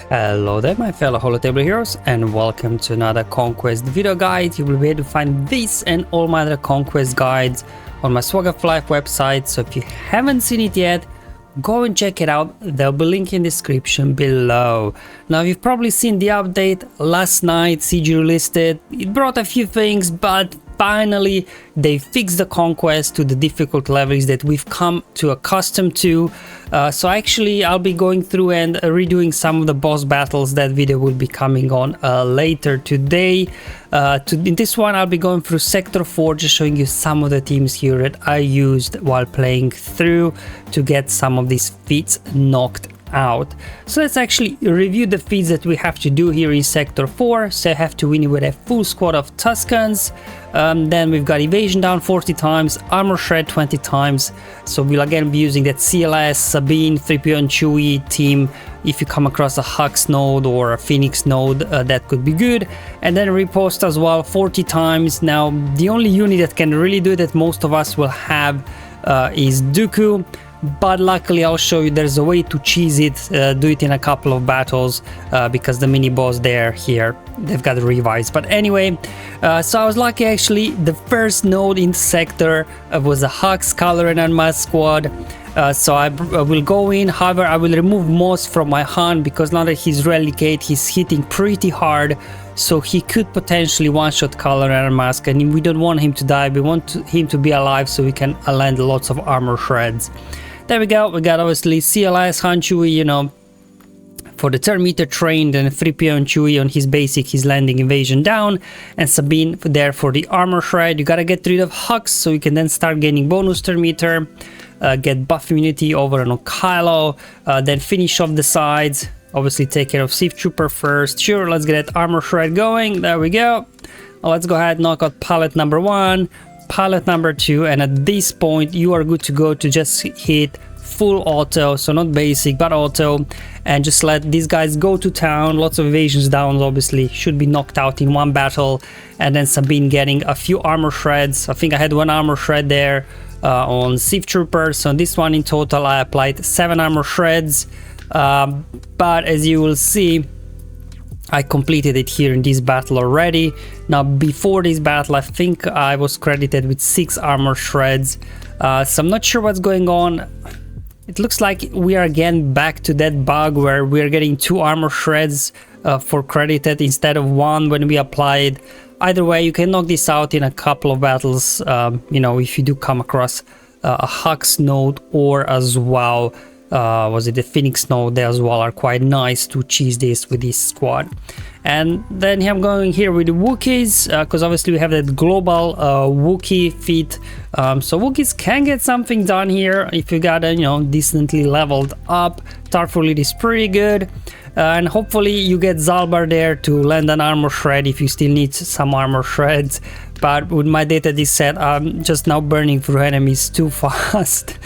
Hello there my fellow holotable heroes, and welcome to another Conquest video guide. You will be able to find this and all my other Conquest guides on my SWGOH Life website, so if you haven't seen it yet, go and check it out. There'll be a link in the description below. Now you've probably seen the update last night. CG released it. It brought a few things, but finally they fixed the Conquest to the difficult levels that we've come to accustom to. So actually I'll be going through and redoing some of the boss battles. That video will be coming on later today. In this one I'll be going through Sector 4, just showing you some of the teams here that I used while playing through to get some of these feats knocked out. So let's actually review the feats that we have to do here in Sector 4. So I have to win with a full squad of Tuskens. Then we've got Evasion down 40 times, Armor Shred 20 times. So we'll again be using that CLS, Sabine, 3PO and Chewie team. If you come across a Hux node or a Phoenix node, that could be good. And then Riposte as well 40 times. Now the only unit that can really do it that most of us will have is Dooku. But luckily I'll show you there's a way to cheese it, do it in a couple of battles, because the mini boss here, they've got revised. But anyway, so I was lucky actually. The first node in sector was a Hux color and unmasked squad. So I will go in. However, I will remove Moss from my hand because now that he's relicate, he's hitting pretty hard. So he could potentially one-shot color and unmask, and we don't want him to die. We want him to be alive so we can land lots of armor shreds. There we go. We got obviously CLS, Han Chewie, you know, for the turn meter trained, and 3PO and Chewie on his basic, he's landing Evasion down, and Sabine there for the armor shred. You gotta get rid of Hux so you can then start gaining bonus turn meter, get buff immunity over on Kylo, then finish off the sides. Obviously take care of Sith Trooper first. Sure, let's get that armor shred going. There we go. Let's go ahead, knock out pilot number 1, pilot number 2, and at this point you are good to go to just hit full auto, so not basic but auto, and just let these guys go to town. Lots of evasions down, obviously should be knocked out in one battle, and then Sabine getting a few armor shreds. I think I had one armor shred there on Sith Trooper, so on this one in total I applied 7 armor shreds, but as you will see I completed it here in this battle already. Now before this battle I think I was credited with 6 armor shreds, so I'm not sure what's going on. It looks like we are again back to that bug where we're getting 2 armor shreds for credited instead of 1 when we applied. Either way, you can knock this out in a couple of battles, you know, if you do come across a Hux node, or as well was it the Phoenix node, they as well are quite nice to cheese this with this squad. And then I'm going here with the Wookies, because obviously we have that global Wookie feat, so Wookies can get something done here if you got a, you know, decently leveled up. Tarful is pretty good, and hopefully you get Zalbar there to land an armor shred if you still need some armor shreds. But with my data this set, I'm just now burning through enemies too fast.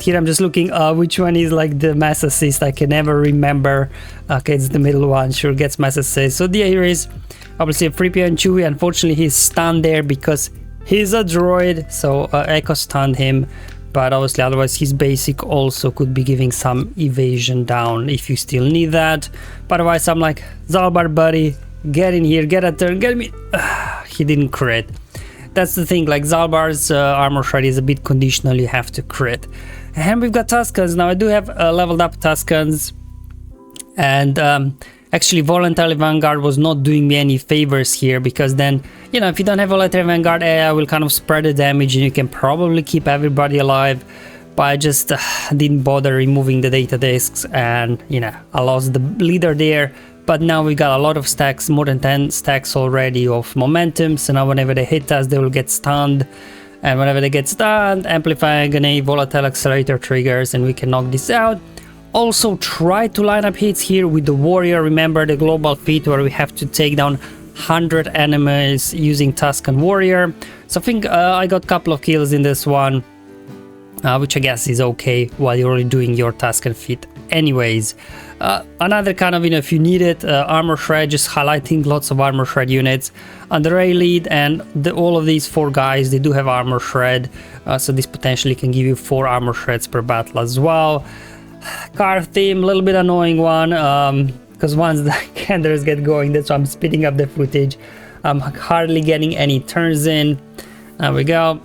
Here I'm just looking which one is like the mass assist. I can never remember. Okay, it's the middle one. Sure gets mass assist. So here is obviously a 3PO and Chewie. Unfortunately he's stunned there because he's a droid, so Echo stunned him. But obviously otherwise his basic also could be giving some evasion down if you still need that. But otherwise I'm like, Zalbar buddy, get in here, get a turn, get me. He didn't crit. That's the thing, like Zalbar's armor shred is a bit conditional, you have to crit. And we've got Tuskens. Now I do have leveled up Tuskens, and actually Voluntary Vanguard was not doing me any favors here, because then, you know, if you don't have Voluntary Vanguard, AI will kind of spread the damage and you can probably keep everybody alive. But I just didn't bother removing the data discs, and you know, I lost the leader there. But now we got a lot of stacks, more than 10 stacks already of momentum, so now whenever they hit us they will get stunned, and whenever they get stunned, Amplifying Agony, Volatile Accelerator triggers, and we can knock this out. Also try to line up hits here with the warrior. Remember the global feat where we have to take down 100 enemies using Tusken warrior. So I think I got a couple of kills in this one, which I guess is okay while you're only doing your Tusken feat anyways. Another kind of, you know, if you need it, armor shred, just highlighting lots of armor shred units. Under A lead and all of these 4 guys, they do have armor shred, so this potentially can give you 4 armor shreds per battle as well. Car theme, a little bit annoying one. because once the candles get going, that's why I'm speeding up the footage. I'm hardly getting any turns in. There we go.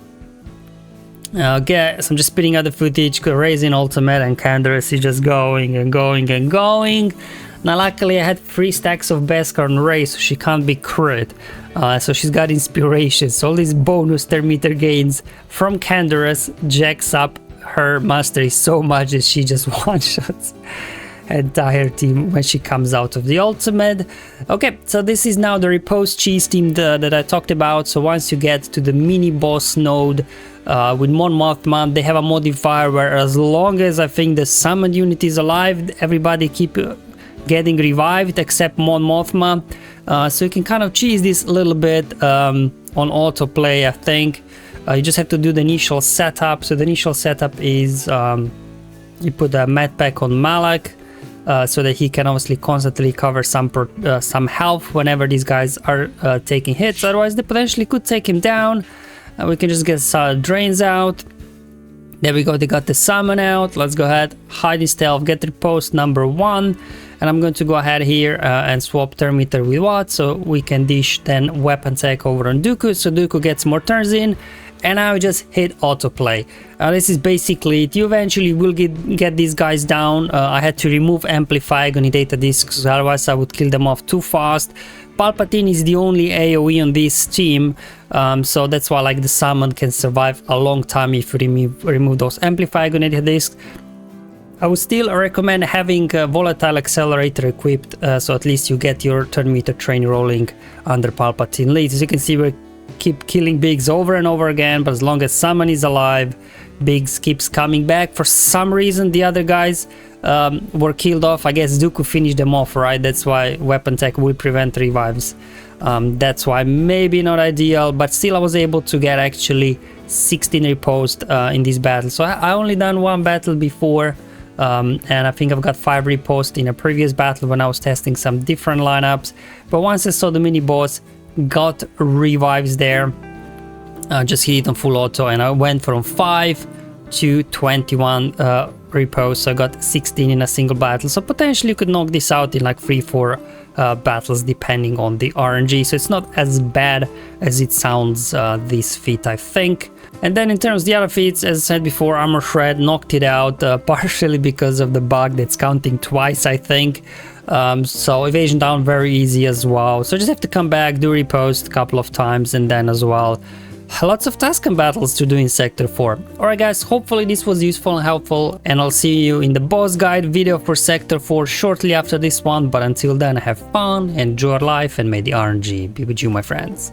Okay, so I'm just speeding up the footage, raising ultimate, and Canderous is just going and going and going. Now luckily I had 3 stacks of Beskar on Ray, so she can't be crit. So she's got inspiration, so all these bonus thermometer gains from Canderous jacks up her mastery so much that she just one-shots entire team when she comes out of the ultimate. Okay, so this is now the Riposte Cheese team that I talked about. So once you get to the mini boss node with Mon Mothma, they have a modifier where as long as I think the summoned unit is alive, everybody keep getting revived except Mon Mothma. So you can kind of cheese this a little bit on autoplay, I think. You just have to do the initial setup. So the initial setup is you put a med pack on Malak, so that he can obviously constantly cover some health whenever these guys are taking hits. Otherwise, they potentially could take him down. We can just get drains out. There we go. They got the summon out. Let's go ahead, hide his stealth, get riposte number 1, and I'm going to go ahead here and swap thermometer with Watt, so we can dish then weapon tech over on Dooku, so Dooku gets more turns in. And now just hit autoplay. This is basically it. You eventually will get these guys down. I had to remove Amplify on data discs, otherwise I would kill them off too fast. Palpatine is the only AoE on this team, so that's why like the summon can survive a long time if you remove those Amplify on data discs. I would still recommend having a Volatile Accelerator equipped, so at least you get your turn meter train rolling under Palpatine lead. As you can see, we're keep killing Biggs over and over again, but as long as someone is alive, Biggs keeps coming back. For some reason the other guys were killed off. I guess Dooku finished them off, right? That's why weapon tech will prevent revives. That's why maybe not ideal, but still I was able to get actually 16 riposte in this battle. So I only done 1 battle before, and I think I've got 5 riposte in a previous battle when I was testing some different lineups. But once I saw the mini boss, got revives there, just hit it on full auto, and I went from 5 to 21 riposte, so I got 16 in a single battle. So potentially you could knock this out in like 3-4 battles depending on the RNG, so it's not as bad as it sounds, this feat, I think. And then in terms of the other feats, as I said before, Armor Shred knocked it out, partially because of the bug that's counting twice, I think. So evasion down very easy as well, so just have to come back, do riposte a couple of times, and then as well lots of Tusken battles to do in Sector 4. Alright guys, hopefully this was useful and helpful, and I'll see you in the boss guide video for Sector 4 shortly after this one. But until then, have fun, enjoy your life, and may the RNG be with you, my friends.